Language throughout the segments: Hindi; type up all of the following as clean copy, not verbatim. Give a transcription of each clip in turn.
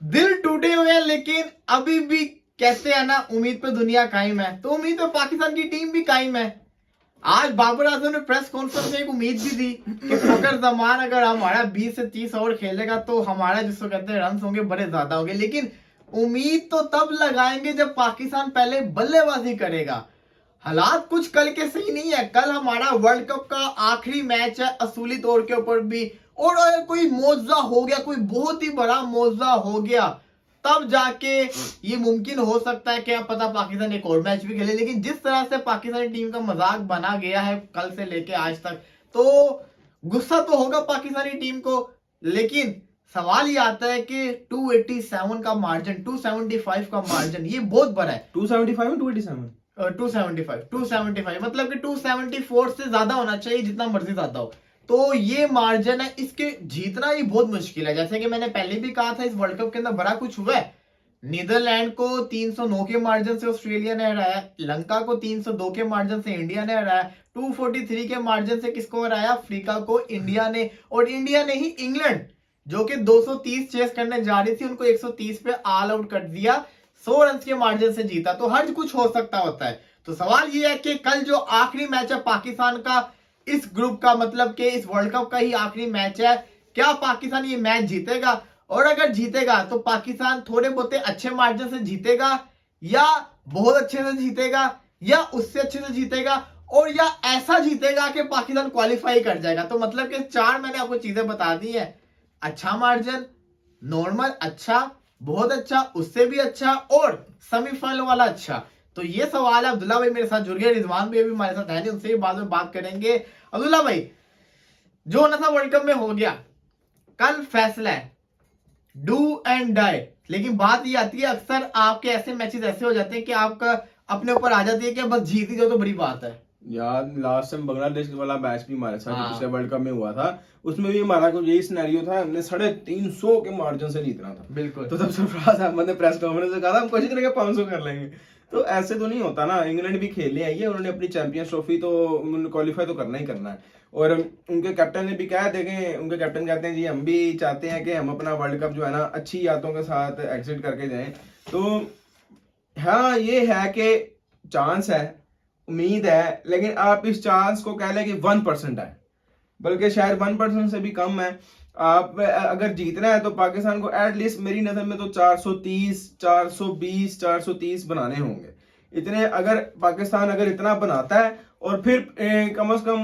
दिल टूटे हुए हैं, लेकिन अभी भी कहते हैं ना, उम्मीद पे दुनिया कायम है। तो उम्मीद पे पाकिस्तान की टीम भी कायम है। आज बाबर आजम ने प्रेस कॉन्फ्रेंस में एक उम्मीद भी दी कि फकर जमान अगर हमारा 20 से 30 ओवर खेलेगा तो हमारा जिसको कहते हैं रन होंगे बड़े ज्यादा होंगे। लेकिन उम्मीद तो तब लगाएंगे जब पाकिस्तान पहले बल्लेबाजी करेगा। हालात कुछ कल के सही नहीं है। कल हमारा वर्ल्ड कप का आखिरी मैच है असूली तौर के ऊपर भी, और अगर कोई मौजा हो गया, कोई बहुत ही बड़ा मौजा हो गया, तब जाके ये मुमकिन हो सकता है कि आप पता पाकिस्तान एक और मैच भी खेले। लेकिन जिस तरह से पाकिस्तानी टीम का मजाक बना गया है कल से लेके आज तक, तो गुस्सा तो होगा पाकिस्तानी टीम को। लेकिन सवाल ये आता है कि 287 का मार्जिन, 275 का मार्जिन, ये बहुत बड़ा है। 275 में 287 275 मतलब कि 274 से ज्यादा होना चाहिए, जितना मर्जी ज्यादा हो। तो ये मार्जिन है, इसके जीतना ही बहुत मुश्किल है। जैसे कि मैंने पहले भी कहा था, इस वर्ल्ड कप के अंदर बड़ा कुछ हुआ है। नीदरलैंड को 309 के मार्जिन से ऑस्ट्रेलिया ने हराया, श्रीलंका को 302 के मार्जिन से इंडिया ने हराया, 243 के मार्जिन से किसको हराया, अफ्रीका को इंडिया ने। और इंडिया ने ही इंग्लैंड, जो कि 230 चेस करने जा रही थी, उनको 130 पे ऑल आउट कर दिया, 100 रन के मार्जिन से जीता। तो हर कुछ हो सकता होता है। तो सवाल ये है कि कल जो आखिरी मैच है पाकिस्तान का इस ग्रुप का, मतलब कि इस वर्ल्ड कप का ही आखिरी मैच है, क्या पाकिस्तान ये मैच जीतेगा? और अगर जीतेगा तो पाकिस्तान थोड़े बहुत अच्छे मार्जिन से जीतेगा, या बहुत अच्छे से जीतेगा, या उससे अच्छे से जीतेगा, और या ऐसा जीतेगा कि पाकिस्तान क्वालिफाई कर जाएगा। तो मतलब कि चार मैंने आपको चीजें बता दी है। अच्छा मार्जिन, नॉर्मल अच्छा, बहुत अच्छा, उससे भी अच्छा, और सेमीफाइनल वाला अच्छा। तो ये सवाल है। अब्दुल्ला भाई मेरे साथ जुड़ गए, रिजवान भी अभी हमारे साथ है नहीं, उनसे भी बाद में बात करेंगे। अब्दुल्ला भाई, जो होना था वर्ल्ड कप में हो गया, कल फैसला है, डू एंड डाई। लेकिन बात ये आती है, अक्सर आपके ऐसे मैचेस ऐसे हो जाते हैं कि आपका अपने ऊपर आ जाती है कि बस जीत ही जाओ तो बड़ी बात है। यार लास्ट टाइम बांग्लादेश वाला मैच भी हमारे साथ हाँ। पिछले वर्ल्ड कप में हुआ था, उसमें भी हमारा कुछ यही सिनेरियो था, हमने 350 के मार्जिन से जीतना था। बिल्कुल। तो तब सरफराज अहमद ने प्रेस कॉन्फ्रेंस में कहा था हम कोशिश करेंगे 500 कर लेंगे। तो ऐसे तो नहीं होता ना। इंग्लैंड भी खेलने आई है, उन्होंने अपनी चैंपियंस ट्रॉफी तो क्वालिफाई तो करना ही करना है। और उनके कैप्टन ने भी कहा, देखें उनके कैप्टन कहते हैं जी हम भी चाहते हैं कि हम अपना वर्ल्ड कप जो है ना अच्छी यादों के साथ एग्जिट करके जाएं। तो हाँ ये है कि चांस है, उम्मीद है, लेकिन आप इस चांस को कह लें कि 1% है, बल्कि शायद 1% से भी कम है। आप अगर जीतना है तो पाकिस्तान को एटलीस्ट मेरी नजर में तो 430, 420, 430 बनाने होंगे। इतने अगर पाकिस्तान अगर इतना बनाता है, और फिर कम से कम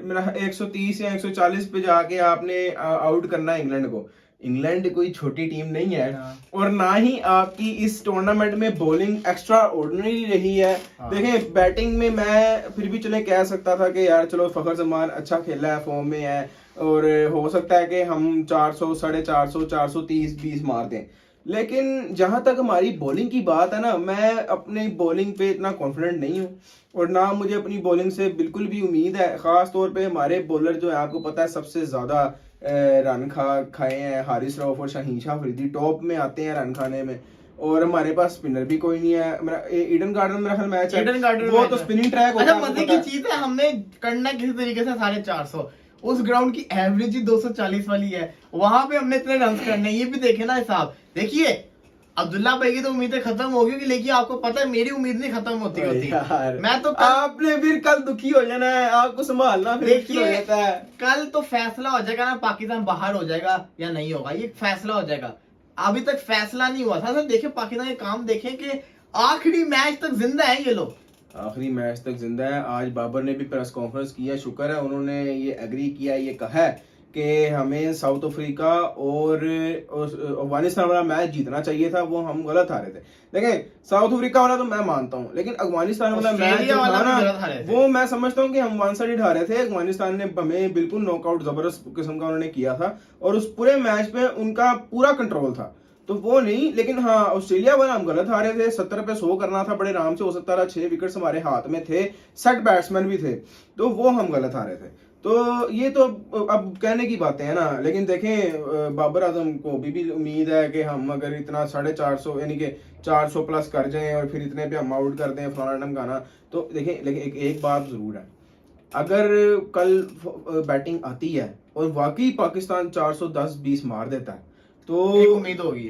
मेरा 130 या 140 पे जाके आपने आउट करना है इंग्लैंड को। इंग्लैंड कोई छोटी टीम नहीं है, और ना ही आपकी इस टूर्नामेंट में बॉलिंग एक्स्ट्रा ऑर्डिनरी रही है। देखें बैटिंग में मैं फिर भी चले कह सकता था कि यार चलो फखर जमान अच्छा खेला है, फॉर्म में है, और हो सकता है कि हम 400, 450, 430, 20 मार दें। लेकिन जहां तक हमारी बॉलिंग की बात है ना, मैं अपनी बॉलिंग पे इतना कॉन्फिडेंट नहीं हूँ, और ना मुझे अपनी बॉलिंग से बिल्कुल भी उम्मीद है। खास तौर पे हमारे बॉलर जो है, आपको पता है सबसे ज्यादा रन खाए हैं हारिस रऊफ और शाहीन शाह अफरीदी, टॉप में आते हैं रन खाने में। और हमारे पास स्पिनर भी कोई नहीं है। मेरा ईडन गार्डन मेरा ख्याल मैच है, ईडन गार्डन वो तो स्पिनिंग ट्रैक होता है। अच्छा, मजे की चीज है, हमने करना किसी तरीके से 450। उस ग्राउंड की एवरेज ही 240 वाली है, वहां पे हमने इतने रन करने। ये भी देखे ना हिसाब। देखिए अब्दुल्ला भाई की तो उम्मीदें खत्म हो गई, लेकिन आपको पता है मेरी उम्मीद नहीं खत्म होती मैं तो आपने फिर कल दुखी हो जाना है, आपको संभालना फिर मुश्किल हो जाता है। कल तो फैसला हो जाएगा ना, पाकिस्तान बाहर हो जाएगा या नहीं होगा, ये फैसला हो जाएगा। अभी तक फैसला नहीं हुआ था। सर देखें पाकिस्तान के काम, देखें कि आखिरी मैच तक जिंदा है ये लोग, आखिरी मैच तक जिंदा है। आज बाबर ने भी प्रेस कॉन्फ्रेंस किया, शुक्र है उन्होंने ये एग्री किया, ये कहा है कि हमें साउथ अफ्रीका और अफगानिस्तान वाला मैच जीतना चाहिए था, वो हम गलत हारे थे। देखें साउथ अफ्रीका वाला तो मैं मानता हूं, लेकिन अफगानिस्तान वाला मैच वो मैं समझता हूं कि हम वन साइडेड हारे थे। अफगानिस्तान ने हमें बिल्कुल नॉकआउट जबरदस्त किस्म का उन्होंने किया था, और उस पूरे मैच पे उनका पूरा कंट्रोल था, तो वो नहीं। लेकिन हाँ ऑस्ट्रेलिया वाला हम गलत हारे थे, 70 पे 100 करना था, बड़े आराम से हो सकता था, 6 विकेट्स हमारे हाथ में थे, सेट बैट्समैन भी थे, तो वो हम गलत हारे थे। तो ये तो अब कहने की बातें हैं ना। लेकिन देखें बाबर आजम को भी उम्मीद है कि हम अगर इतना 450 यानी कि 400 प्लस कर जाएं और फिर इतने पे हम आउट कर दें फलाना ढमकाना। तो देखें, लेकिन एक बात जरूर है, अगर कल बैटिंग आती है और वाकई पाकिस्तान 410-20 मार देता है, तो एक उम्मीद होगी।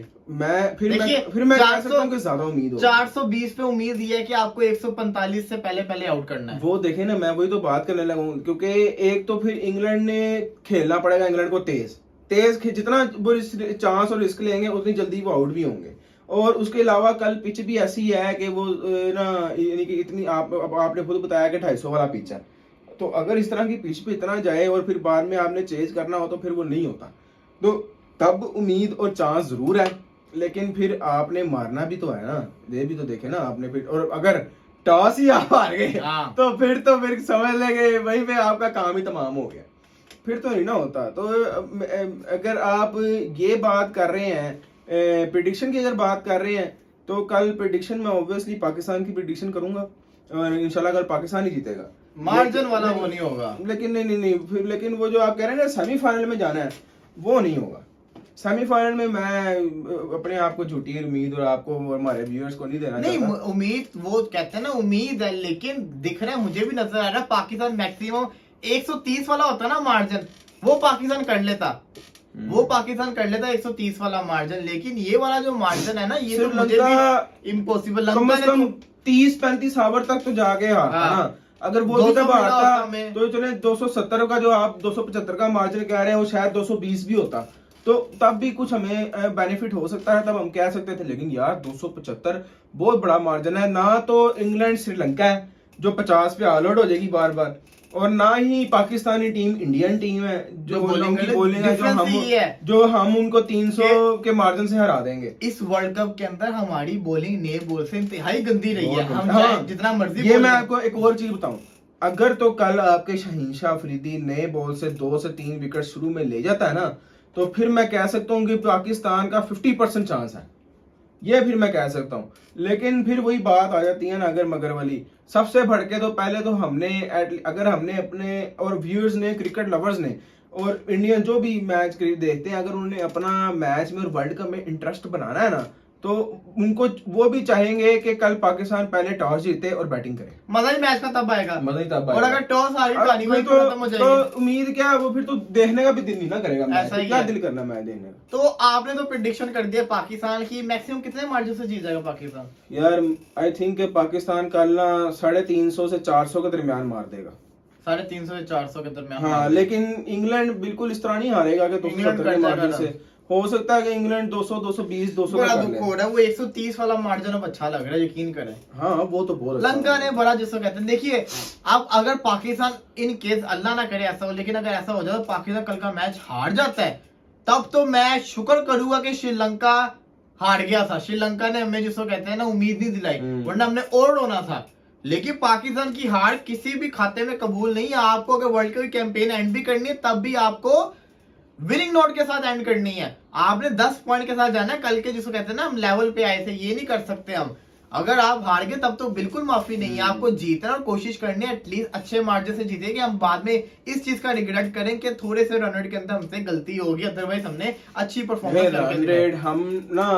फिर मैं कह सकता हूँ कि ज्यादा उम्मीद हो 420 पे उम्मीद ये है कि आपको 145 से पहले आउट करना है। वो देखे ना, मैं वही तो बात करने लगा हूँ, क्योंकि एक तो फिर इंग्लैंड ने खेलना पड़ेगा इंग्लैंड को जितना वो चांस और रिस्क लेंगे उतनी जल्दी वो आउट भी होंगे। और उसके अलावा कल पिच भी ऐसी है कि वो ना यानी कि इतनी आपने खुद बताया कि 250 वाला पिच है, तो अगर इस तरह की पिच पे इतना जाए और फिर बाद में आपने चेज करना हो तो फिर वो नहीं होता। तो तब उम्मीद और चांस जरूर है, लेकिन फिर आपने मारना भी तो है ना, ये भी तो देखे ना आपने। फिर और अगर टॉस ही आप हार गए तो फिर समझ लेंगे वहीं पे आपका काम ही तमाम हो गया, फिर तो नहीं ना होता। तो अगर आप ये बात कर रहे हैं प्रिडिक्शन की, अगर बात कर रहे हैं तो कल प्रिडिक्शन में ऑब्वियसली पाकिस्तान की प्रिडिक्शन करूंगा और इंशाल्लाह कल पाकिस्तान ही जीतेगा। मार्जिन वाला वो नहीं होगा, लेकिन नहीं फिर, लेकिन वो जो आप कह रहे हैं ना सेमीफाइनल में जाना है वो नहीं होगा। सेमीफाइनल में मैं अपने आप को झूठी उम्मीद और आपको और हमारे व्यूअर्स को नहीं देना नहीं चाहता। उम्मीद, वो कहते हैं ना उम्मीद है, लेकिन दिख रहा है, मुझे भी नजर आ रहा है पाकिस्तान मैक्सिमम 130 वाला होता ना मार्जिन, वो पाकिस्तान कर लेता, 130 वाला मार्जिन। लेकिन ये वाला जो मार्जिन है ना, ये तो मुझे भी इम्पॉसिबल लगता है। 30-35 ओवर तक तो जाके हारता ना, अगर वो भी तब हारता तो चले 270 का जो आप 275 का मार्जिन कह रहे हैं वो शायद 220 भी होता, तो तब भी कुछ हमें बेनिफिट हो सकता है, तब हम कह सकते थे। लेकिन यार 275 बहुत बड़ा मार्जिन है, ना तो इंग्लैंड श्रीलंका है जो 50 पे ऑल आउट हो जाएगी बार बार, और ना ही पाकिस्तानी टीम इंडियन टीम है जो बॉलिंग है जो हम उनको 300 के मार्जिन से हरा देंगे। इस वर्ल्ड कप के अंदर हमारी बॉलिंग ने बॉल से इंतहाई गंदी रही है, हम जितना मर्जी। ये मैं आपको एक और चीज बताऊं, अगर तो कल आपके शाहीन शाह अफरीदी नए बॉल से 2 से 3 विकेट शुरू में ले जाता है ना, तो फिर मैं कह सकता हूँ कि पाकिस्तान का 50% चांस है, ये फिर मैं कह सकता हूँ। लेकिन फिर वही बात आ जाती है ना अगर मगर वाली, सबसे भड़के तो पहले तो हमने अगर हमने अपने और व्यूअर्स ने, क्रिकेट लवर्स ने और इंडियन जो भी मैच देखते हैं, अगर उन्होंने अपना मैच में और वर्ल्ड कप में इंटरेस्ट बनाना है ना, तो उनको वो भी चाहेंगे कि कल पाकिस्तान पहले टॉस जीते और बैटिंग करे। मजा ही मैच का तब आएगा, मजा ही तब आएगा। और अगर टॉस हारी तो उम्मीद क्या है, वो फिर तो देखने का भी दिल नहीं ना करेगा, ऐसा क्या दिल करना मैच देखने का। तो आपने तो प्रेडिक्शन कर दिया पाकिस्तान की, मैक्सिमम कितने मार्जिन से जीत जाएगा पाकिस्तान? यार आई थिंक पाकिस्तान कल ना 350 से 400 के दरमियान मार देगा, 350 से 400 के दरमियान। हाँ, लेकिन इंग्लैंड बिल्कुल इस तरह नहीं हारेगा कि 270 के मार्जिन से। हो सकता है कि इंग्लैंड 200, 220, 200 बड़ा दुख हो रहा है, वो 130 वाला मार्जिन अब अच्छा लग रहा है, यकीन करें। हाँ वो तो बहुत अच्छा लंका ने बड़ा, जिसको कहते हैं, देखिए अब अगर पाकिस्तान इन केस अल्लाह ना करे ऐसा हो, लेकिन अगर ऐसा हो जाए तो पाकिस्तान कल का मैच हार जाता है, तब तो मैं शुक्र करूंगा कि श्रीलंका हार गया था। श्रीलंका ने हमें जिसको कहते हैं ना उम्मीद नहीं दिलाई, वरना हमने और रोना था। लेकिन पाकिस्तान की हार किसी भी खाते में कबूल नहीं है। आपको अगर वर्ल्ड कप की कैंपेन एंड भी करनी है, तब भी आपको विनिंग नोट के साथ एंड करनी है। आपने 10 पॉइंट के साथ जाना है। कल के जिसको कहते हैं ना हम लेवल पे आए थे, ये नहीं कर सकते हम। अगर आप हार गए तब तो बिल्कुल माफी नहीं है, आपको जीतना और कोशिश करनी है एटलीस्ट अच्छे मार्जिन से जीते, कि हम बाद में इस चीज का रिग्रेट करें कि थोड़े से रन रेट के अंदर हमसे गलती होगी, अदरवाइज हमने अच्छी परफॉर्मेंस करके। हम ना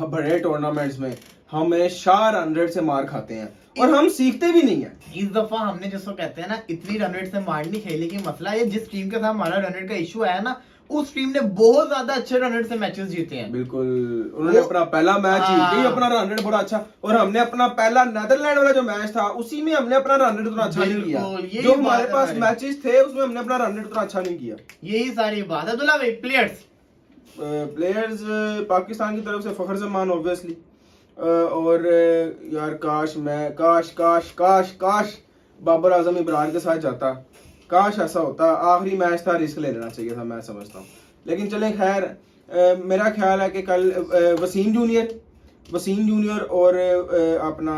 बड़े टूर्नामेंट्स में हमेशा रन रेट से मार खाते हैं और हम सीखते भी नहीं है। इस दफा हमने जिसको कहते हैं ना इतनी रन रेट से मार नहीं खेली, की मसला ये जिस टीम के साथ हमारा रन रेट का इशू आया ना, उस टीम ने बहुत ज्यादा अच्छे रन रेट से मैचेस जीते हैं। बिल्कुल, उन्होंने अपना पहला मैच जीत लिया, अपना रन रेट बड़ा अच्छा, और हमने अपना पहला नेदरलैंड वाला जो मैच था उसी में हमने अपना रन रेट उतना अच्छा नहीं किया। जो हमारे पास मैचेस थे उसमें हमने अपना रन रेट उतना अच्छा नहीं किया। यही सारी बात है। अब्दुल्ला भाई, प्लेयर्स पाकिस्तान की तरफ से फखर जमान ऑब्वियसली, और यार काश बाबर आजम इब्रार के साथ जाता, काश ऐसा होता। आखिरी मैच था, रिस्क ले लेना चाहिए था, मैं समझता हूँ। लेकिन चले खैर, मेरा ख्याल है कि कल वसीम जूनियर और अपना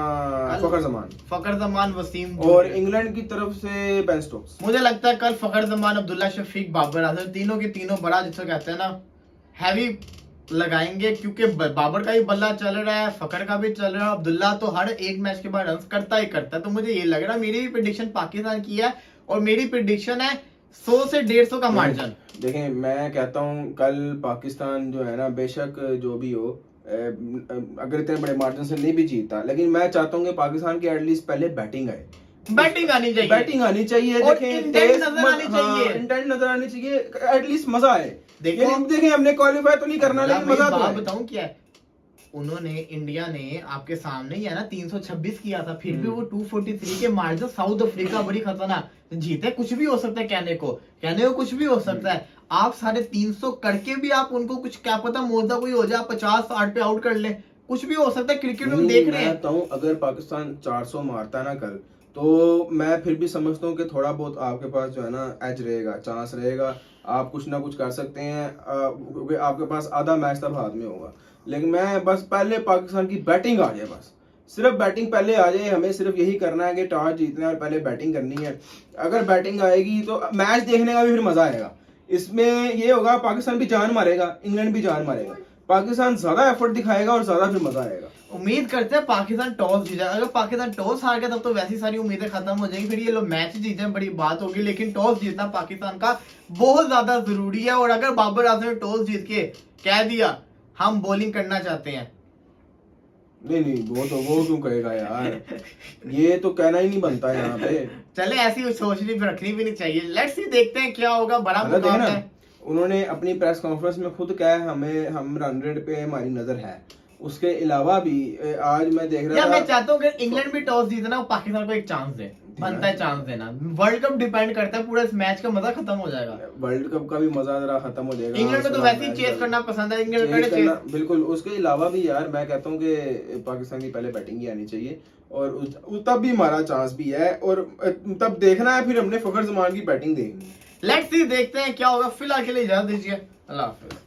फखर जमान वसीम और इंग्लैंड की तरफ से बेन स्टोक्स। मुझे लगता है कल फखर जमान, अब्दुल्ला शफीक, बाबर आजम तीनों के तीनों बड़ा जिसको कहते हैं ना हैवी लगाएंगे, क्योंकि बाबर का भी बल्ला चल रहा है, फखर का भी चल रहा है, अब्दुल्ला तो हर एक मैच के बाद रन करता ही करता है। तो मुझे ये लग रहा है, मेरी भी प्रेडिक्शन पाकिस्तान की है और मेरी प्रेडिक्शन है 100 से 150 का मार्जिन। देखें, मैं कहता हूँ कल पाकिस्तान जो है ना, बेशक जो भी हो, अगर इतने बड़े मार्जिन से नहीं भी जीतता, लेकिन मैं चाहता हूँ कि पाकिस्तान की एटलीस्ट पहले बैटिंग आनी चाहिए। इंटेंट नजर आनी चाहिए, इंटेंट नजर आनी चाहिए, एटलीस्ट मजा आए। देखो देखें हमने क्वालिफाई तो नहीं करना, लेकिन मजा तो है। बताऊं क्या है, उन्होंने इंडिया ने आपके सामने ही है ना 326 किया था, फिर भी वो 243 के मार्जिन, साउथ अफ्रीका बड़ी खतरनाक जीते। कुछ भी हो सकता है, कहने को कुछ भी हो सकता है। आप 350 करके भी आप उनको कुछ क्या पता मोजा कोई हो जाए 50-60 पे आउट कर ले, कुछ भी हो सकता है। क्रिकेट में देख रहे हैं। अगर पाकिस्तान 400 मारता है ना कल, तो मैं फिर भी समझता हूँ कि थोड़ा बहुत आपके पास जो है ना एज रहेगा, चांस रहेगा, आप कुछ ना कुछ कर सकते हैं, क्योंकि आपके पास आधा मैच तब हाथ में होगा। लेकिन मैं बस पहले पाकिस्तान की बैटिंग आ जाए, बस सिर्फ बैटिंग पहले आ जाए, हमें सिर्फ यही करना है कि टॉस जीतना है और पहले बैटिंग करनी है। अगर बैटिंग आएगी तो मैच देखने का भी फिर मजा आएगा। इसमें ये होगा पाकिस्तान भी जान मारेगा, इंग्लैंड भी जान मारेगा, पाकिस्तान ज्यादा एफर्ट दिखाएगा और ज्यादा फिर मजा आएगा। उम्मीद करते हैं पाकिस्तान टॉस जीते। अगर पाकिस्तान टॉस हार गया तब तो वैसी सारी उम्मीदें खत्म हो जाएंगी, फिर ये लोग मैच जीते बड़ी बात होगी। लेकिन टॉस जीतना पाकिस्तान का बहुत ज्यादा जरूरी है। और अगर बाबर आजम ने टॉस जीत के कह दिया हम बॉलिंग करना चाहते हैं, नहीं वो क्यों कहेगा यार, ये तो कहना ही नहीं बनता यहाँ पे। चले ऐसी सोचनी भी रखनी भी नहीं चाहिए। लेट्स सी, देखते हैं क्या होगा, बड़ा मुकाबला है। उन्होंने अपनी प्रेस कॉन्फ्रेंस में खुद कहा हम रन रेट पे हमारी नजर है। उसके अलावा भी आज मैं देख रहा था, मैं चाहता हूँ कि इंग्लैंड भी टॉस जीतना और पाकिस्तान को एक चांस दे, बनता है चांस देना। वर्ल्ड कप डिपेंड करता है, पूरा इस मैच का मजा खत्म हो जाएगा। वर्ल्ड कप का भी मजा जरा खत्म हो जाएगा। इंग्लैंड को तो वैसे ही चेस करना पसंद है, इंग्लैंड बिल्कुल। उसके अलावा भी यार मैं कहता हूँ कि पाकिस्तान की पहले बैटिंग ही आनी चाहिए, और तब भी हमारा चांस भी है, और तब देखना है फिर हमने फखर जमान की बैटिंग देखनी है। लेट्स सी, देखते हैं क्या होगा। फिलहाल के लिए इजाजत दीजिए, अल्लाह हाफिज।